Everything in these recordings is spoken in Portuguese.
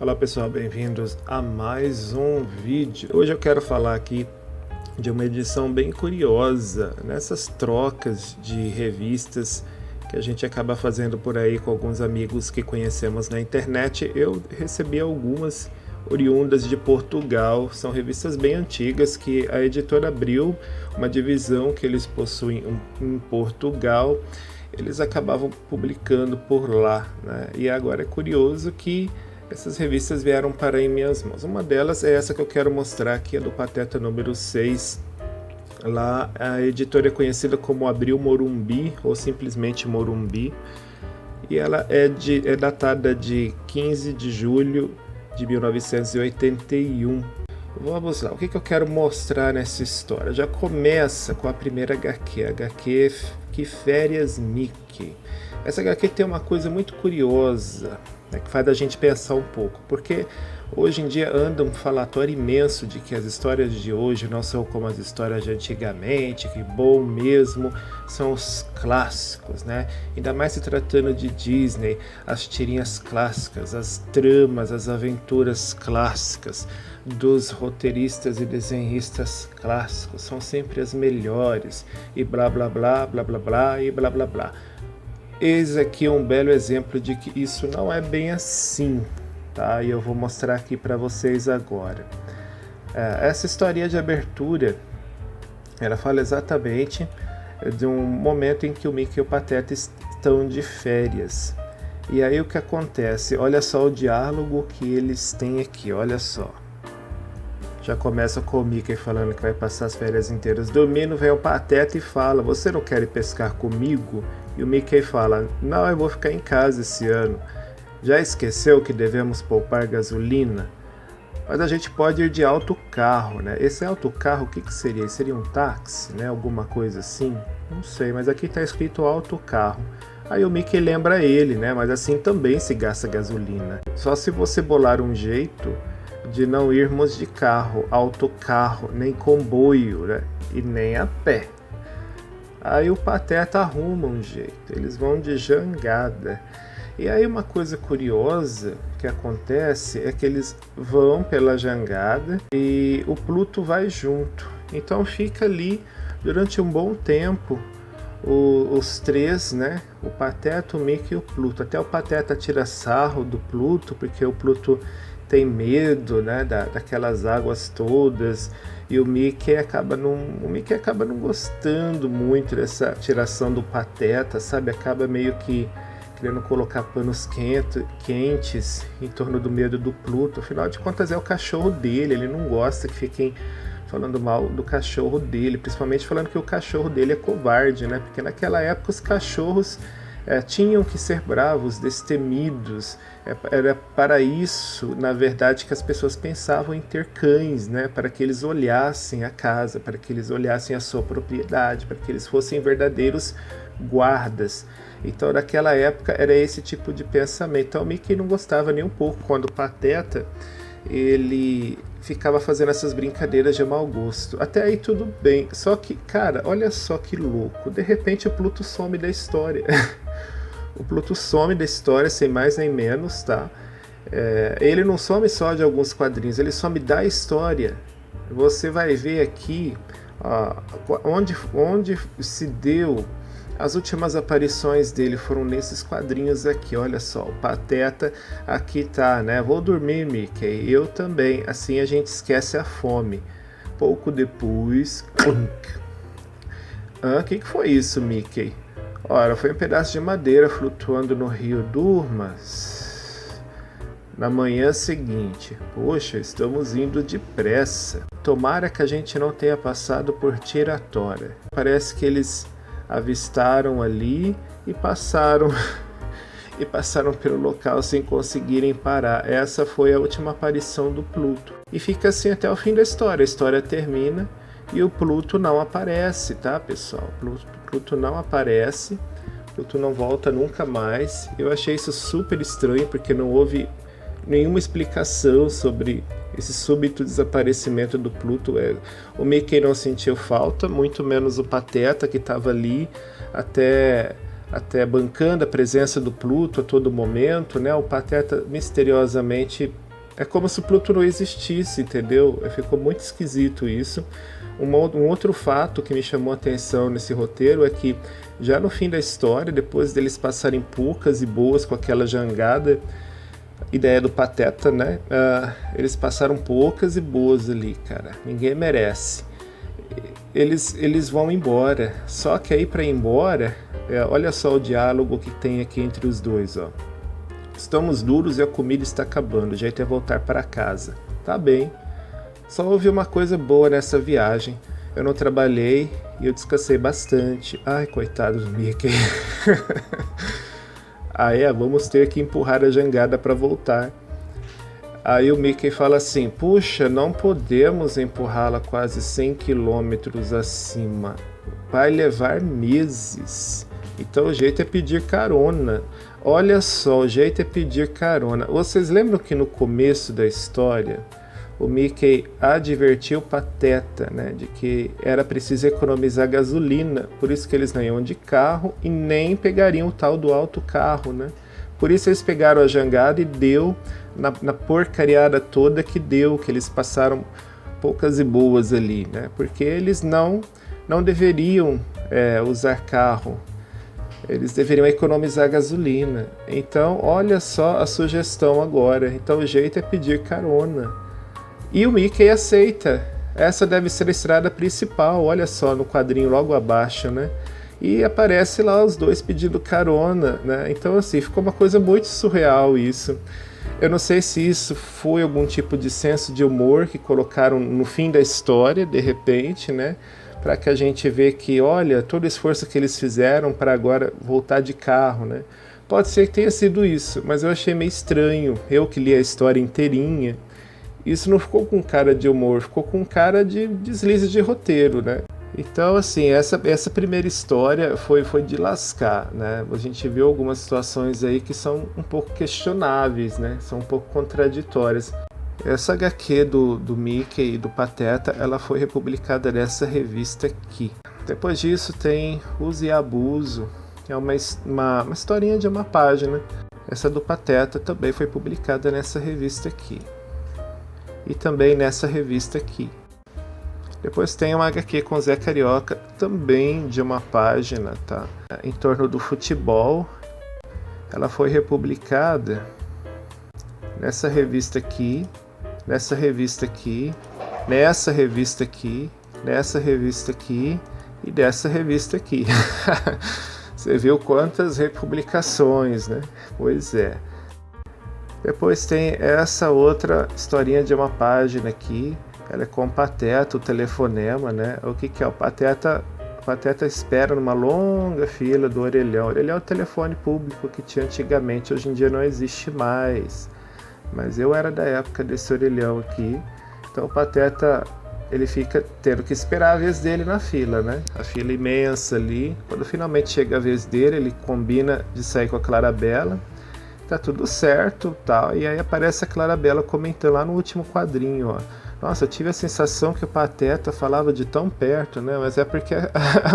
Olá pessoal, bem-vindos a mais um vídeo. Hoje eu quero falar aqui de uma edição bem curiosa, nessas trocas de revistas que a gente acaba fazendo por aí com alguns amigos que conhecemos na internet. Eu recebi algumas oriundas de Portugal, são revistas bem antigas que a editora abriu uma divisão que eles possuem em Portugal. Eles acabavam publicando por lá, né? E agora é curioso que essas revistas vieram para em minhas mãos. Uma delas é essa que eu quero mostrar aqui, é do Pateta número 6. Lá a editora é conhecida como Abril Morumbi, ou simplesmente Morumbi. E ela é datada de 15 de julho de 1981. Vamos lá, o que eu quero mostrar nessa história? Já começa com a primeira HQ, a HQ Que Férias Mickey. Essa HQ tem uma coisa muito curiosa, né, que faz a gente pensar um pouco, porque hoje em dia anda um falatório imenso de que as histórias de hoje não são como as histórias de antigamente, que bom mesmo são os clássicos, né? Ainda mais se tratando de Disney, as tirinhas clássicas, as tramas, as aventuras clássicas dos roteiristas e desenhistas clássicos são sempre as melhores, e blá blá blá, blá blá blá e blá blá blá. Eis aqui um belo exemplo de que isso não é bem assim, tá? E eu vou mostrar aqui para vocês agora. Essa historinha de abertura, ela fala exatamente de um momento em que o Mickey e o Pateta estão de férias. E aí o que acontece? Olha só o diálogo que eles têm aqui, olha só. Já começa com o Mickey falando que vai passar as férias inteiras dormindo, vem o Pateta e fala: "Você não quer ir pescar comigo?" E o Mickey fala: "Não, eu vou ficar em casa esse ano. Já esqueceu que devemos poupar gasolina? Mas a gente pode ir de autocarro, né?" Esse autocarro, o que seria? Seria um táxi, né? Alguma coisa assim? Não sei, mas aqui está escrito autocarro. Aí o Mickey lembra ele, né? Mas assim também se gasta gasolina. Só se você bolar um jeito de não irmos de carro, autocarro, nem comboio, né? E nem a pé. Aí o Pateta arruma um jeito, eles vão de jangada. E aí uma coisa curiosa que acontece é que eles vão pela jangada e o Pluto vai junto. Então fica ali durante um bom tempo os três, né? O Pateta, o Mickey e o Pluto. Até o Pateta tira sarro do Pluto, porque o Pluto tem medo, né, daquelas águas todas, e o Mickey acaba não gostando muito dessa tiração do Pateta, sabe? Acaba meio que querendo colocar panos quentes em torno do medo do Pluto. Afinal de contas é o cachorro dele, ele não gosta que fiquem falando mal do cachorro dele, principalmente falando que o cachorro dele é covarde, né? Porque naquela época os cachorros tinham que ser bravos, destemidos. Era para isso, na verdade, que as pessoas pensavam em ter cães, né? Para que eles olhassem a casa, para que eles olhassem a sua propriedade, para que eles fossem verdadeiros guardas. Então, naquela época, era esse tipo de pensamento. Então, o Mickey não gostava nem um pouco quando o Pateta ele ficava fazendo essas brincadeiras de mau gosto. Até aí tudo bem. Só que, cara, olha só que louco. De repente, o Pluto some da história. O Pluto some da história, sem mais nem menos, tá? Ele não some só de alguns quadrinhos, ele some da história. Você vai ver aqui onde se deu as últimas aparições dele, foram nesses quadrinhos aqui. Olha só, o Pateta aqui tá, né? "Vou dormir, Mickey." "Eu também." Assim a gente esquece a fome. Pouco depois... O que foi isso, Mickey? "Ora, foi um pedaço de madeira flutuando no rio. Durmas." Na manhã seguinte: "Poxa, estamos indo depressa. Tomara que a gente não tenha passado por Tiratora." Parece que eles avistaram ali e passaram pelo local sem conseguirem parar. Essa foi a última aparição do Pluto. E fica assim até o fim da história. A história termina e o Pluto não aparece, tá, pessoal? Pluto não aparece, Pluto não volta nunca mais. Eu achei isso super estranho, porque não houve nenhuma explicação sobre esse súbito desaparecimento do Pluto. O Mickey não sentiu falta, muito menos o Pateta, que estava ali até bancando a presença do Pluto a todo momento, né? O Pateta misteriosamente É como se Pluto não existisse, entendeu? Ficou muito esquisito isso. Um outro fato que me chamou a atenção nesse roteiro é que já no fim da história, depois deles passarem poucas e boas com aquela jangada, ideia do Pateta, né? Eles passaram poucas e boas ali, cara. Ninguém merece. Eles vão embora. Só que aí para ir embora, olha só o diálogo que tem aqui entre os dois, ó. Estamos duros e a comida está acabando. O jeito é voltar para casa. Tá bem. Só houve uma coisa boa nessa viagem. Eu não trabalhei e eu descansei bastante. Ai, coitado do Mickey. Vamos ter que empurrar a jangada para voltar. Aí o Mickey fala assim, puxa, não podemos empurrá-la quase 100 quilômetros acima. Vai levar meses. Então o jeito é pedir carona. Olha só, o jeito é pedir carona. Vocês lembram que no começo da história o Mickey advertiu o Pateta, né, de que era preciso economizar gasolina, por isso que eles não iam de carro e nem pegariam o tal do autocarro, né? Por isso eles pegaram a jangada e deu na porcariada toda que deu, que eles passaram poucas e boas ali, né? Porque eles não deveriam usar carro, eles deveriam economizar gasolina. Então, olha só a sugestão agora. Então, o jeito é pedir carona. E o Mickey aceita. Essa deve ser a estrada principal, olha só no quadrinho logo abaixo, né? E aparece lá os dois pedindo carona, né? Então assim, ficou uma coisa muito surreal isso. Eu não sei se isso foi algum tipo de senso de humor que colocaram no fim da história, de repente, né? Para que a gente veja que, olha, todo o esforço que eles fizeram para agora voltar de carro, né? Pode ser que tenha sido isso, mas eu achei meio estranho. Eu que li a história inteirinha, isso não ficou com cara de humor, ficou com cara de deslize de roteiro, né? Então, assim, essa primeira história foi de lascar, né? A gente viu algumas situações aí que são um pouco questionáveis, né? São um pouco contraditórias. Essa HQ do Mickey e do Pateta, ela foi republicada nessa revista aqui. Depois disso tem Uso e Abuso, que é uma historinha de uma página. Essa do Pateta também foi publicada nessa revista aqui. E também nessa revista aqui. Depois tem uma HQ com Zé Carioca, também de uma página, tá? Em torno do futebol. Ela foi republicada nessa revista aqui, nessa revista aqui, nessa revista aqui, nessa revista aqui e dessa revista aqui. Você viu quantas republicações, né? Pois é. Depois tem essa outra historinha de uma página aqui. Ela é com o Pateta, o telefonema, né? O que é? O Pateta espera numa longa fila do Orelhão. O Orelhão é o telefone público que tinha antigamente, hoje em dia não existe mais. Mas eu era da época desse Orelhão aqui. Então o Pateta, ele fica tendo que esperar a vez dele na fila, né? A fila imensa ali. Quando finalmente chega a vez dele, ele combina de sair com a Clarabella. Tá tudo certo, tal. E aí aparece a Clarabella comentando lá no último quadrinho, ó. Nossa, eu tive a sensação que o Pateta falava de tão perto, né? Mas é porque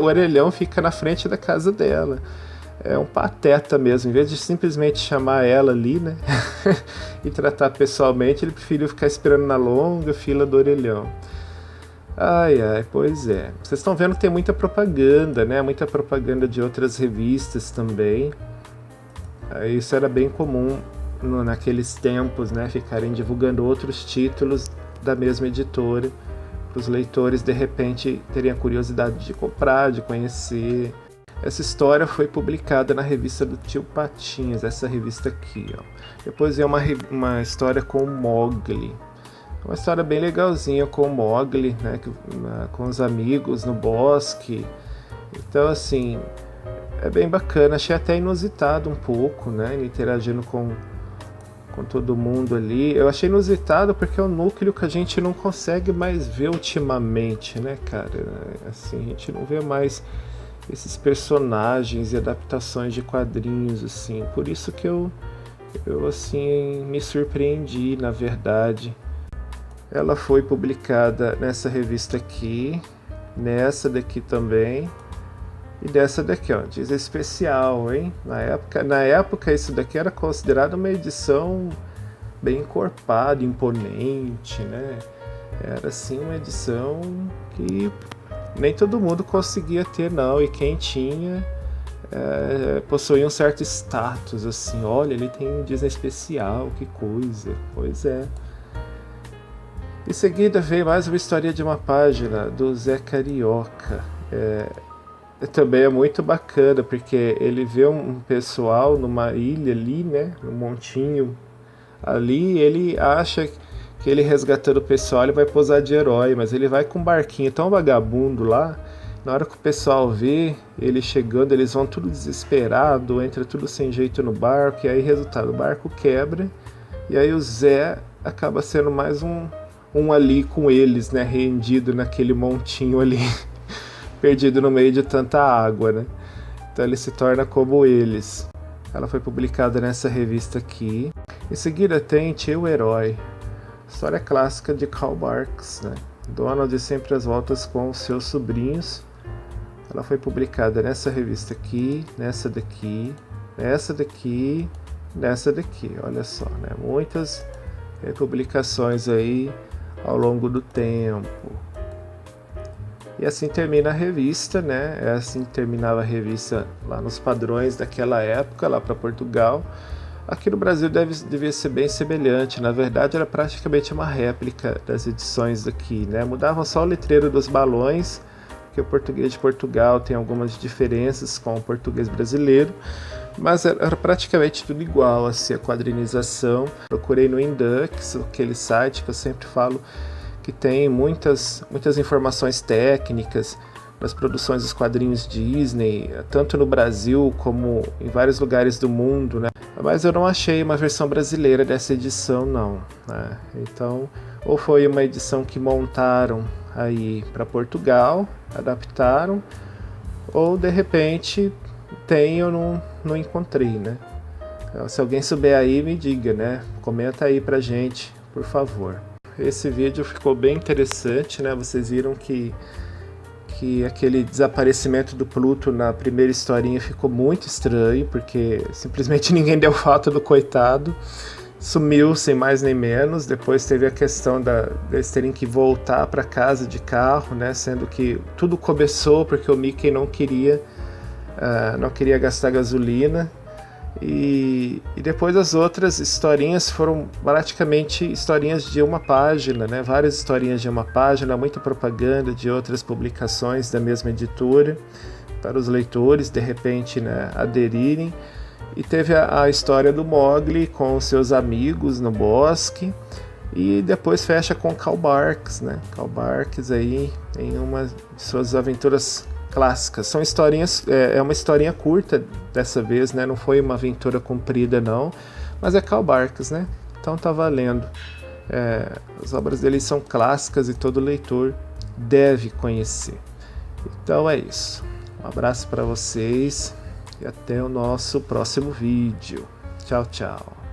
o Orelhão fica na frente da casa dela. É um pateta mesmo. Em vez de simplesmente chamar ela ali, né? E tratar pessoalmente, ele preferiu ficar esperando na longa fila do Orelhão. Ai, pois é. Vocês estão vendo que tem muita propaganda, né? Muita propaganda de outras revistas também. Isso era bem comum naqueles tempos, né? Ficarem divulgando outros títulos da mesma editora, para os leitores de repente terem a curiosidade de comprar, de conhecer. Essa história foi publicada na revista do Tio Patinhas, essa revista aqui, ó. Depois é uma história com o Mowgli, uma história bem legalzinha com o Mowgli, né, com os amigos no bosque. Então assim, é bem bacana, achei até inusitado um pouco, né, ele interagindo com todo mundo ali. Eu achei inusitado porque é um núcleo que a gente não consegue mais ver ultimamente, né, cara? Assim, a gente não vê mais esses personagens e adaptações de quadrinhos, assim. Por isso que eu assim, me surpreendi, na verdade. Ela foi publicada nessa revista aqui, nessa daqui também, e dessa daqui, ó, diz especial, hein? Na época isso daqui era considerado uma edição bem encorpado, imponente, né? Era assim uma edição que nem todo mundo conseguia ter, não, e quem tinha possuía um certo status, assim, olha, ele tem um Disney especial, que coisa, pois é. Em seguida veio mais uma historinha de uma página do Zé Carioca. Também é muito bacana, porque ele vê um pessoal numa ilha ali, né, num montinho ali, ele acha que ele resgatando o pessoal ele vai posar de herói, mas ele vai com um barquinho tão vagabundo lá. Na hora que o pessoal vê ele chegando, eles vão tudo desesperado, entra tudo sem jeito no barco, e aí resultado, o barco quebra, e aí o Zé acaba sendo mais um ali com eles, né, rendido naquele montinho ali, perdido no meio de tanta água, né? Então ele se torna como eles. Ela foi publicada nessa revista aqui. Em seguida tem Tio o Herói, história clássica de Karl Barks, né? Donald sempre às voltas com os seus sobrinhos. Ela foi publicada nessa revista aqui, nessa daqui, nessa daqui, nessa daqui. Olha só, né? Muitas publicações aí ao longo do tempo. E assim termina a revista, né? Assim terminava a revista lá nos padrões daquela época, lá para Portugal. Aqui no Brasil devia ser bem semelhante. Na verdade, era praticamente uma réplica das edições daqui, né? Mudavam só o letreiro dos balões, porque o português de Portugal tem algumas diferenças com o português brasileiro, mas era praticamente tudo igual, assim, a quadrinização. Procurei no Indux, aquele site que eu sempre falo que tem muitas informações técnicas das produções dos quadrinhos Disney, tanto no Brasil como em vários lugares do mundo, né? Mas eu não achei uma versão brasileira dessa edição, não, né? Então, ou foi uma edição que montaram aí para Portugal, adaptaram, ou de repente tem eu não encontrei, né? Se alguém souber aí, me diga, né? Comenta aí pra gente, por favor. Esse vídeo ficou bem interessante, né? Vocês viram que aquele desaparecimento do Pluto na primeira historinha ficou muito estranho, porque simplesmente ninguém deu falta do coitado, sumiu sem mais nem menos. Depois teve a questão deles terem que voltar para casa de carro, né? Sendo que tudo começou porque o Mickey não queria gastar gasolina. E depois as outras historinhas foram praticamente historinhas de uma página, né? Várias historinhas de uma página, muita propaganda de outras publicações da mesma editora para os leitores de repente, né, aderirem. E teve a história do Mowgli com os seus amigos no bosque, e depois fecha com Karl Barks, né? Karl Barks aí em uma de suas aventuras clássicas. São historinhas, é uma historinha curta dessa vez, né? Não foi uma aventura comprida, não, mas é Karl Barks, né? Então tá valendo. As obras dele são clássicas e todo leitor deve conhecer. Então é isso. Um abraço para vocês e até o nosso próximo vídeo. Tchau, tchau.